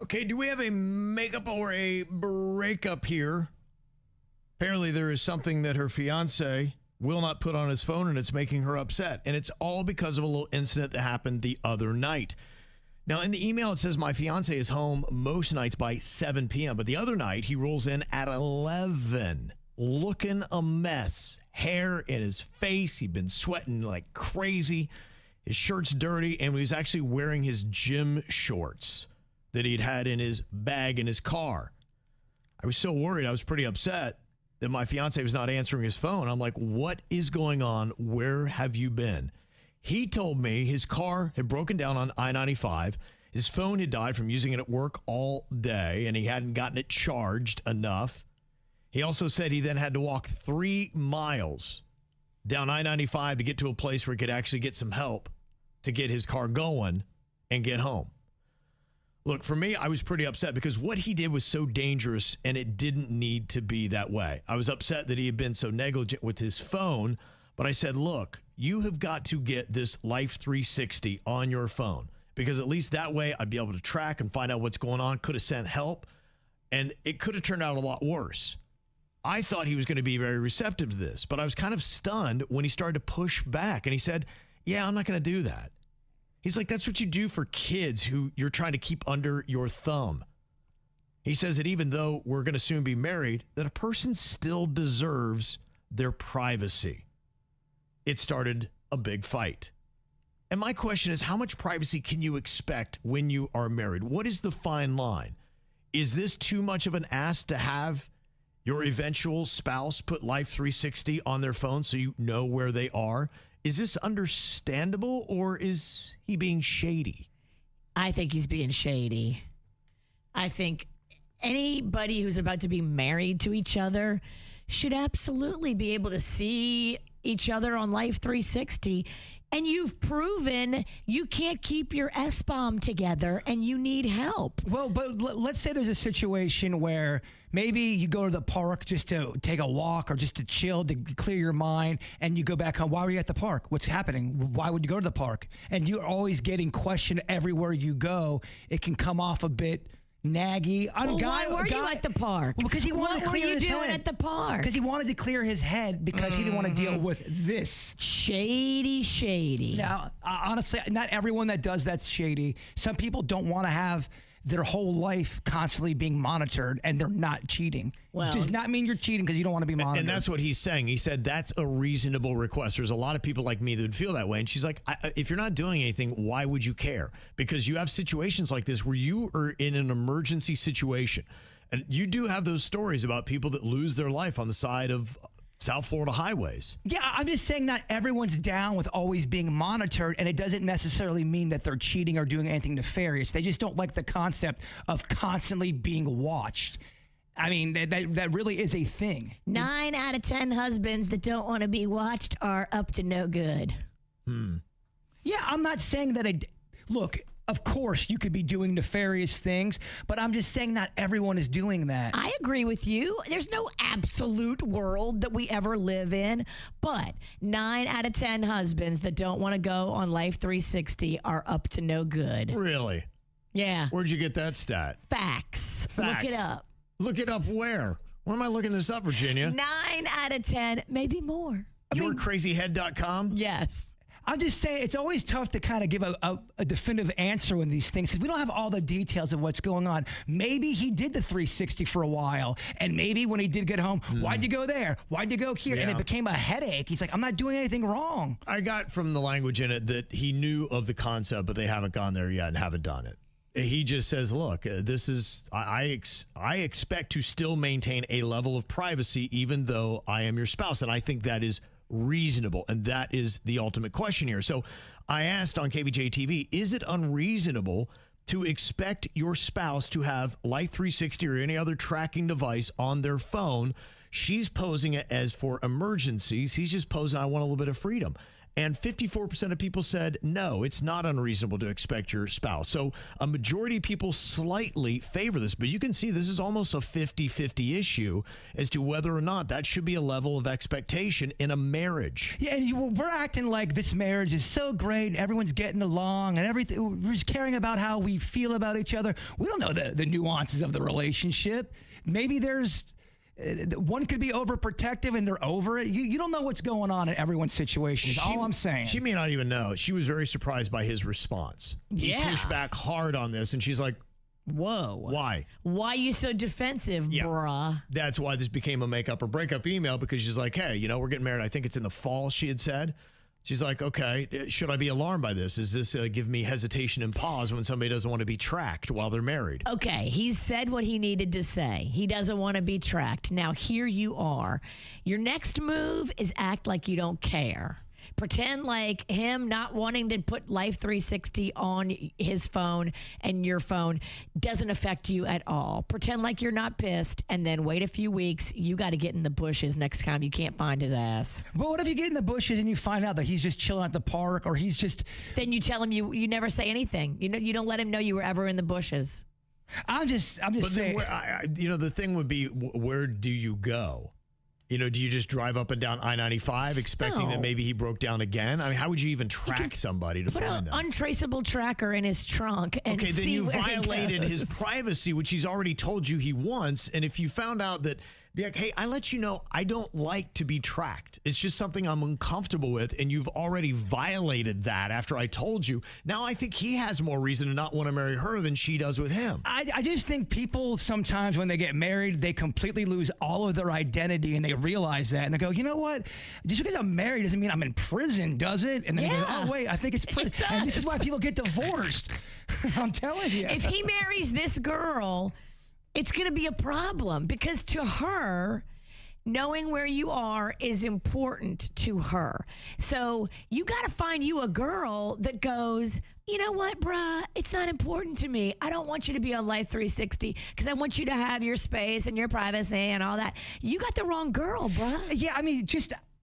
Okay, do we have a makeup or a breakup here? Apparently there is something that her fiance will not put on his phone, and it's making her upset. And it's all because of a little incident that happened the other night. Now, in the email, it says my fiance is home most nights by 7 p.m. But the other night, he rolls in at 11, looking a mess. Hair in his face. He'd been sweating like crazy. His shirt's dirty, and he was actually wearing his gym shorts that he'd had in his bag in his car. I was so worried. I was pretty upset that my fiance was not answering his phone. I'm like, what is going on? Where have you been? He told me his car had broken down on I-95. His phone had died from using it at work all day, and he hadn't gotten it charged enough. He also said he then had to walk 3 miles down I-95 to get to a place where he could actually get some help to get his car going and get home. Look, for me, I was pretty upset because what he did was so dangerous, and it didn't need to be that way. I was upset that he had been so negligent with his phone, but I said, look, you have got to get this Life 360 on your phone, because at least that way I'd be able to track and find out what's going on, could have sent help, and it could have turned out a lot worse. I thought he was going to be very receptive to this, but I was kind of stunned when he started to push back, and he said, yeah, I'm not going to do that. He's like, that's what you do for kids who you're trying to keep under your thumb. He says that even though we're going to soon be married, that a person still deserves their privacy. It started a big fight. And my question is, how much privacy can you expect when you are married? What is the fine line? Is this too much of an ask to have your eventual spouse put Life 360 on their phone so you know where they are? Is this understandable, or is he being shady? I think he's being shady. I think anybody who's about to be married to each other should absolutely be able to see each other on Life 360. And you've proven you can't keep your S-bomb together and you need help. Well, but let's say there's a situation where maybe you go to the park just to take a walk or just to chill, to clear your mind, and you go back home. Why were you at the park? What's happening? Why would you go to the park? And you're always getting questioned everywhere you go. It can come off a bit naggy. Why were you at the park? Well, because he wanted to clear his head. What were you doing at the park? Because he wanted to clear his head because he didn't want to deal with this. Shady. Now, honestly, not everyone that does that's shady. Some people don't want to have their whole life constantly being monitored, and they're not cheating. Well, does not mean you're cheating because you don't want to be monitored. And that's what he's saying. He said that's a reasonable request. There's a lot of people like me that would feel that way. And she's like, if you're not doing anything, why would you care? Because you have situations like this where you are in an emergency situation. And you do have those stories about people that lose their life on the side of South Florida highways. Yeah, I'm just saying not everyone's down with always being monitored, and it doesn't necessarily mean that they're cheating or doing anything nefarious. They just don't like the concept of constantly being watched. I mean, that really is a thing. 9 out of 10 husbands that don't want to be watched are up to no good. Yeah, I'm not saying that look, of course, you could be doing nefarious things, but I'm just saying not everyone is doing that. I agree with you. There's no absolute world that we ever live in, but 9 out of 10 husbands that don't want to go on Life 360 are up to no good. Really? Yeah. Where'd you get that stat? Facts. Look it up. Look it up where? Where am I looking this up, Virginia? 9 out of 10, maybe more. YourCrazyHead.com? Yes. I'm just saying it's always tough to kind of give a definitive answer in these things because we don't have all the details of what's going on. Maybe he did the 360 for a while, and maybe when he did get home, why'd you go there? Why'd you go here? Yeah. And it became a headache. He's like, I'm not doing anything wrong. I got from the language in it that he knew of the concept, but they haven't gone there yet and haven't done it. He just says, look, this is, I expect to still maintain a level of privacy even though I am your spouse. And I think that is reasonable. And that is the ultimate question here. So I asked on KVJ TV, is it unreasonable to expect your spouse to have Life 360 or any other tracking device on their phone? She's posing it as for emergencies. He's just posing, I want a little bit of freedom. And 54% of people said, no, it's not unreasonable to expect your spouse. So a majority of people slightly favor this, but you can see this is almost a 50-50 issue as to whether or not that should be a level of expectation in a marriage. Yeah, and we're acting like this marriage is so great, everyone's getting along, and everything. We're just caring about how we feel about each other. We don't know the nuances of the relationship. Maybe there's one could be overprotective and they're over it. You don't know what's going on in everyone's situation. Is all I'm saying. She may not even know. She was very surprised by his response. He pushed back hard on this, and she's like, whoa. Why? Why you so defensive, bruh? That's why this became a makeup or breakup email, because she's like, hey, we're getting married. I think it's in the fall, she had said. She's like, okay, should I be alarmed by this? Is this give me hesitation and pause when somebody doesn't want to be tracked while they're married? Okay, he said what he needed to say. He doesn't want to be tracked. Now, here you are. Your next move is act like you don't care. Pretend like him not wanting to put Life 360 on his phone and your phone doesn't affect you at all. Pretend like you're not pissed, and then wait a few weeks. You got to get in the bushes next time you can't find his ass. But what if you get in the bushes and you find out that he's just chilling at the park, or he's just... Then you tell him you never say anything. You don't let him know you were ever in the bushes. I'm just saying. The thing would be, where do you go? Do you just drive up and down I-95 expecting that maybe he broke down again? I mean, how would you even track somebody to find them? Put an untraceable tracker in his trunk and okay, then see you where violated he his goes. privacy, which he's already told you he wants. And if you found out that, be like, hey, I let you know I don't like to be tracked. It's just something I'm uncomfortable with, and you've already violated that after I told you. Now I think he has more reason to not want to marry her than she does with him. I just think people sometimes when they get married, they completely lose all of their identity, and they realize that, and they go, you know what? Just because I'm married doesn't mean I'm in prison, does it? And then they go, oh wait, I think it's prison. And this is why people get divorced. I'm telling you. If he marries this girl, it's going to be a problem, because to her, knowing where you are is important to her. So you got to find you a girl that goes, you know what, bruh, it's not important to me. I don't want you to be on Life 360 because I want you to have your space and your privacy and all that. You got the wrong girl, bruh. Yeah, I mean,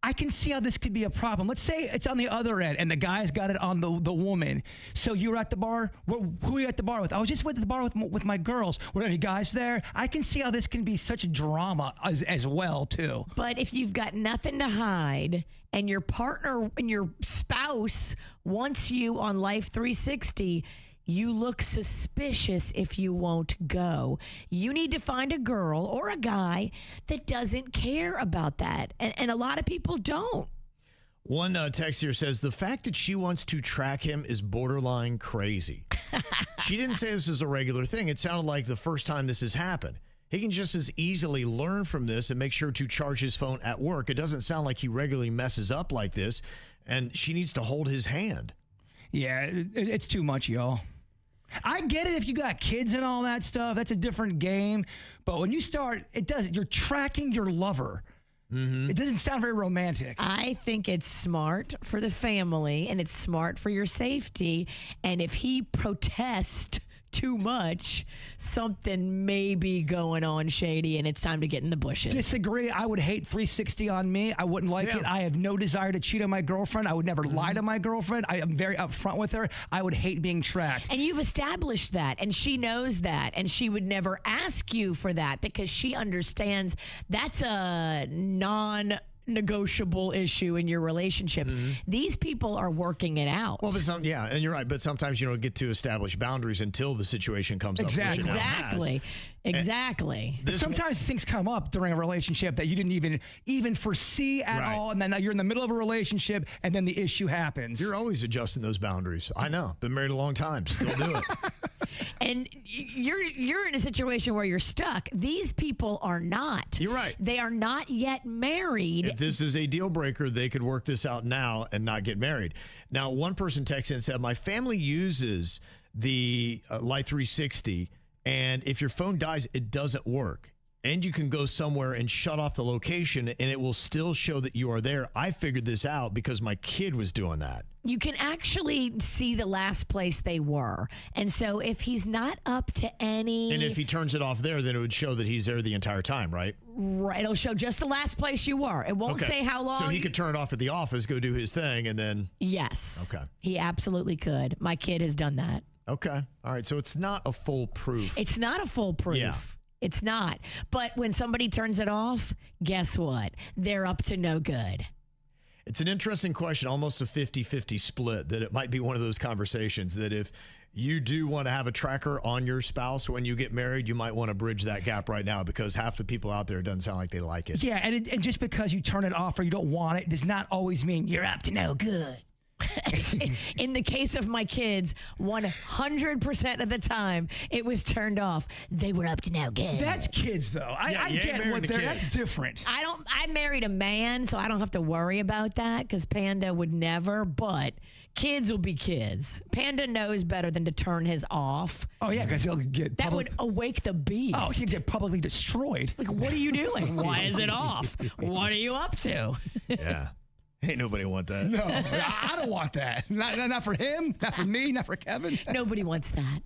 I can see how this could be a problem. Let's say it's on the other end and the guy's got it on the woman. So you were at the bar. Who were you at the bar with? I was just at the bar with my girls. Were there any guys there? I can see how this can be such drama as well, too. But if you've got nothing to hide and your partner and your spouse wants you on Life 360, you look suspicious if you won't go. You need to find a girl or a guy that doesn't care about that. And a lot of people don't. One text here says, the fact that she wants to track him is borderline crazy. She didn't say this was a regular thing. It sounded like the first time this has happened. He can just as easily learn from this and make sure to charge his phone at work. It doesn't sound like he regularly messes up like this, and she needs to hold his hand. Yeah, it's too much, y'all. I get it if you got kids and all that stuff. That's a different game. But when you start, you're tracking your lover. Mm-hmm. It doesn't sound very romantic. I think it's smart for the family and it's smart for your safety. And if he protests too much, something may be going on shady and it's time to get in the bushes. Disagree. I would hate 360 on me. I wouldn't like it. I have no desire to cheat on my girlfriend. I would never lie to my girlfriend. I am very upfront with her. I would hate being tracked. And you've established that, and she knows that, and she would never ask you for that because she understands that's a non-negotiable issue in your relationship. Mm-hmm. These people are working it out. Well, and you're right. But sometimes you don't get to establish boundaries until the situation comes up. Exactly. Sometimes things come up during a relationship that you didn't even foresee at all, and then you're in the middle of a relationship, and then the issue happens. You're always adjusting those boundaries. I know. Been married a long time. Still do it. And you're in a situation where you're stuck. These people are not. You're right. They are not yet married. If this is a deal breaker, they could work this out now and not get married. Now, one person texted and said, my family uses the Life 360, and if your phone dies, it doesn't work. and you can go somewhere and shut off the location and it will still show that you are there. I figured this out because my kid was doing that. You can actually see the last place they were. And so if he's not up to any... And if he turns it off there, then it would show that he's there the entire time, right? Right. It'll show just the last place you were. It won't say how long. So he could turn it off at the office, go do his thing, and then... Yes. Okay. He absolutely could. My kid has done that. Okay. All right. So it's not a foolproof. It's not a foolproof. Yeah. It's not. But when somebody turns it off, guess what? They're up to no good. It's an interesting question, almost a 50-50 split, that it might be one of those conversations that if you do want to have a tracker on your spouse when you get married, you might want to bridge that gap right now because half the people out there, it doesn't sound like they like it. Yeah, and just because you turn it off or you don't want it does not always mean you're up to no good. In the case of my kids, 100% of the time it was turned off. They were up to no good. That's kids, though. I get what they're. That's different. I married a man, so I don't have to worry about that because Panda would never. But kids will be kids. Panda knows better than to turn his off. Oh yeah, because he'll get that would awake the beast. Oh, he'd get publicly destroyed. Like, what are you doing? Why is it off? What are you up to? Yeah. Ain't nobody want that. No, I don't want that. Not for him, not for me, not for Kevin. Nobody wants that.